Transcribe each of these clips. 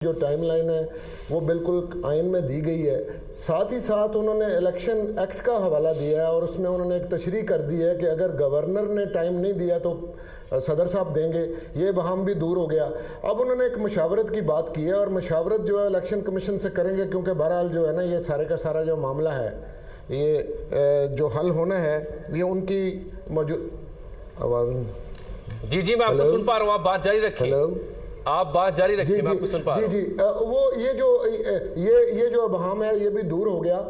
جو time line ہے وہ بالکل آئین میں دی گئی ہے. ساتھ ہی ساتھ انہوں نے الیکشن ایکٹ کا حوالہ دیا ہے اور اس میں انہوں نے ایک تشریح کر دی ہے کہ اگر گورنر نے ٹائم نہیں دیا تو صدر صاحب دیں گے. یہ بہام بھی دور ہو گیا. اب انہوں نے ایک مشاورت کی بات کی ہے اور مشاورت جو ہے الیکشن کمیشن سے کریں گے, کیونکہ بہرحال جو ہے نا یہ سارے کا سارا جو معاملہ ہے یہ جو حل ہونا ہے یہ ان کی موجود آواز. جی میں آپ کو سن پا رہا ہوں, آپ بات جاری رکھیں. ہیلو, آپ بات جاری رکھیں, میں آپ کو سن پا رہا ہوں. جی وہ یہ جو ابہام ہے یہ بھی دور ہو گیا.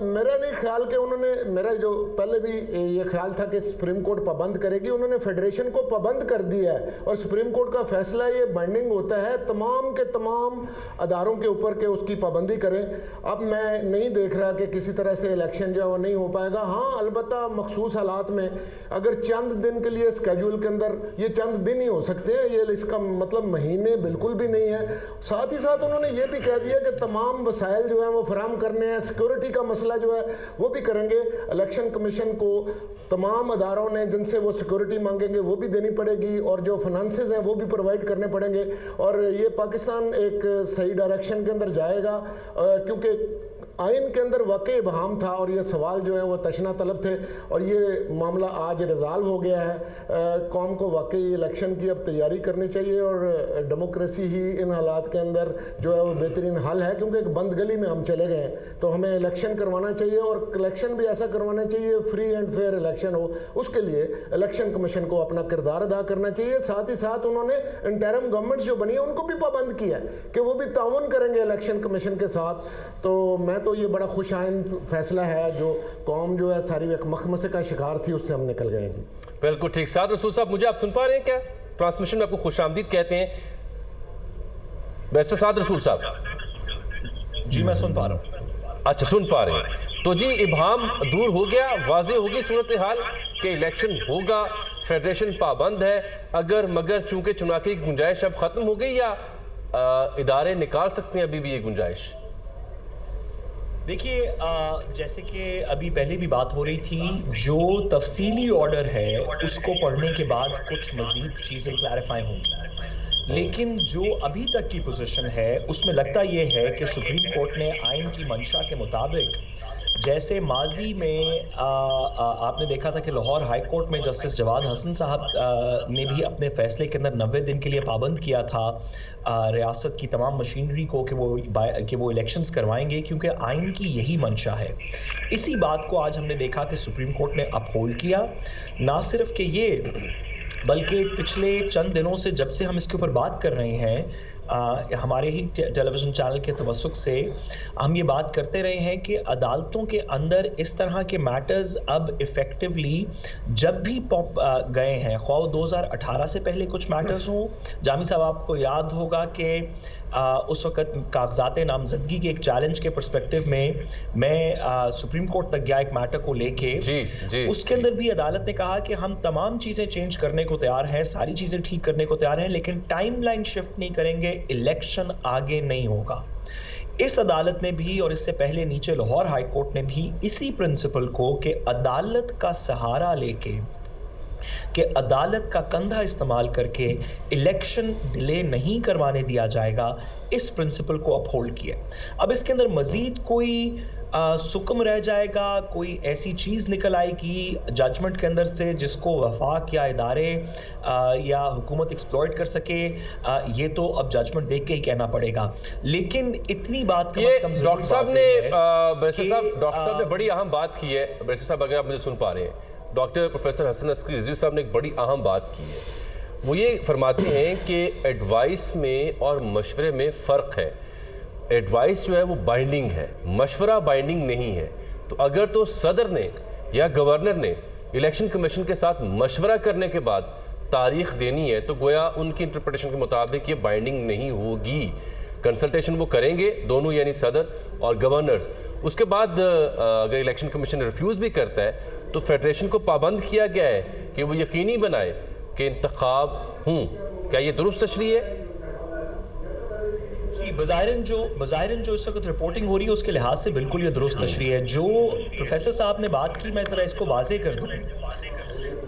میرا نہیں خیال کہ انہوں نے, میرا جو پہلے بھی یہ خیال تھا کہ سپریم کورٹ پابند کرے گی, انہوں نے فیڈریشن کو پابند کر دیا ہے اور سپریم کورٹ کا فیصلہ یہ بائنڈنگ ہوتا ہے تمام کے تمام اداروں کے اوپر کہ اس کی پابندی کریں. اب میں نہیں دیکھ رہا کہ کسی طرح سے الیکشن جو ہے وہ نہیں ہو پائے گا. ہاں البتہ مخصوص حالات میں اگر چند دن کے لیے اسکیجول کے اندر, یہ چند دن ہی ہو سکتے ہیں, یہ اس کا مطلب مہینے بالکل بھی نہیں ہے. ساتھ ہی ساتھ انہوں نے یہ بھی کہہ دیا کہ تمام وسائل جو ہیں وہ فراہم کرنے ہیں, سیکورٹی کا مسئلہ جو ہے وہ بھی کریں گے. الیکشن کمیشن کو تمام اداروں نے جن سے وہ سیکورٹی مانگیں گے وہ بھی دینی پڑے گی اور جو فنانسز ہیں وہ بھی پرووائڈ کرنے پڑیں گے. اور یہ پاکستان ایک صحیح ڈائریکشن کے اندر جائے گا, کیونکہ آئین کے اندر واقعی ابہام تھا اور یہ سوال جو ہیں وہ تشنا طلب تھے اور یہ معاملہ آج ریزالو ہو گیا ہے. قوم کو واقعی الیکشن کی اب تیاری کرنی چاہیے اور ڈیموکریسی ہی ان حالات کے اندر جو ہے وہ بہترین حل ہے, کیونکہ ایک بند گلی میں ہم چلے گئے ہیں. تو ہمیں الیکشن کروانا چاہیے اور الیکشن بھی ایسا کروانا چاہیے فری اینڈ فیئر الیکشن ہو. اس کے لیے الیکشن کمیشن کو اپنا کردار ادا کرنا چاہیے. ساتھ ہی ساتھ انہوں نے انٹرم گورنمنٹس جو بنی ہے ان کو بھی پابند کیا ہے کہ وہ بھی تعاون کریں گے الیکشن کمیشن کے ساتھ. تو میں تو یہ بڑا خوش آئند فیصلہ ہے, جو قوم جو ہے ساری ایک مخمسے کا شکار تھی اس سے ہم نکل گئے. جی بالکل ٹھیک. سعد رسول صاحب, مجھے آپ سن پا رہے ہیں کیا؟ ٹرانسمیشن میں آپ کو خوش آمدید کہتے ہیں. بیسٹر سعد رسول صاحب. جی میں سن پا رہا ہوں. اچھا سن پا رہے ہیں. تو جی ابہام دور ہو گیا, واضح ہوگی صورتحال کہ الیکشن ہوگا, فیڈریشن پابند ہے اگر مگر, چونکہ چناکے کی گنجائش اب ختم ہو گئی, یا ادارے نکال سکتے ہیں ابھی بھی یہ گنجائش؟ دیکھیے جیسے کہ ابھی پہلے بھی بات ہو رہی تھی, جو تفصیلی آرڈر ہے اس کو پڑھنے کے بعد کچھ مزید چیزیں کلیریفائی ہوں گی, لیکن جو ابھی تک کی پوزیشن ہے اس میں لگتا یہ ہے کہ سپریم کورٹ نے آئین کی منشا کے مطابق, جیسے ماضی میں آپ نے دیکھا تھا کہ لاہور ہائی کورٹ میں جسٹس جواد حسن صاحب نے بھی اپنے فیصلے کے اندر 90 دن کے لیے پابند کیا تھا ریاست کی تمام مشینری کو کہ وہ الیکشنز کروائیں گے, کیونکہ آئین کی یہی منشا ہے. اسی بات کو آج ہم نے دیکھا کہ سپریم کورٹ نے اپہولڈ کیا. نہ صرف کہ یہ, بلکہ پچھلے چند دنوں سے جب سے ہم اس کے اوپر بات کر رہے ہیں, ہمارے ہی ٹیلی ویژن چینل کے توسط سے ہم یہ بات کرتے رہے ہیں کہ عدالتوں کے اندر اس طرح کے میٹرز اب ایفیکٹولی جب بھی گئے ہیں, خواہ 2018 سے پہلے کچھ میٹرز ہوں. جامی صاحب آپ کو یاد ہوگا کہ اس وقت کاغذات نامزدگی کے ایک چیلنج کے پرسپیکٹو میں سپریم کورٹ تک گیا ایک میٹر کو لے کے. اس کے اندر بھی عدالت نے کہا کہ ہم تمام چیزیں چینج کرنے کو تیار ہیں, ساری چیزیں ٹھیک کرنے کو تیار ہیں, لیکن ٹائم لائن شفٹ نہیں کریں گے, الیکشن آگے نہیں ہوگا. اس عدالت نے بھی اور اس سے پہلے نیچے لاہور ہائی کورٹ نے بھی اسی پرنسپل کو کہ عدالت کا سہارا لے کے, کہ عدالت کا کندھا استعمال کر کے الیکشن ڈیلے نہیں کروانے دیا جائے گا, اس پرنسپل کو اپہولڈ کیا. اب اس کے اندر مزید کوئی سکم رہ جائے گا, کوئی ایسی چیز نکل آئے گی ججمنٹ کے اندر سے جس کو وفاق یا ادارے یا حکومت ایکسپلوئٹ کر سکے, یہ تو اب ججمنٹ دیکھ کے ہی کہنا پڑے گا. لیکن اتنی بات ڈاکٹر صاحب نے بڑی اہم بات کی ہے. بیسٹر صاحب اگر آپ مجھے سن پا رہے ہیں, ڈاکٹر پروفیسر حسن عسکری رضوی صاحب نے ایک بڑی اہم بات کی ہے. وہ یہ فرماتے ہیں کہ ایڈوائس میں اور مشورے میں فرق ہے. ایڈوائس جو ہے وہ بائنڈنگ ہے, مشورہ بائنڈنگ نہیں ہے. تو اگر تو صدر نے یا گورنر نے الیکشن کمیشن کے ساتھ مشورہ کرنے کے بعد تاریخ دینی ہے تو گویا ان کی انٹرپریٹیشن کے مطابق یہ بائنڈنگ نہیں ہوگی. کنسلٹیشن وہ کریں گے دونوں, یعنی صدر اور گورنرز. اس کے بعد اگر الیکشن کمیشن ریفیوز بھی کرتا ہے تو فیڈریشن کو پابند کیا گیا ہے کہ وہ یقینی بنائے کہ انتخاب ہوں. کیا یہ درست تشریح ہے؟ بظاہراً جو اس وقت رپورٹنگ ہو رہی ہے اس کے لحاظ سے بالکل یہ درست تشریح ہے. جو پروفیسر صاحب نے بات کی, میں ذرا اس کو واضح کر دوں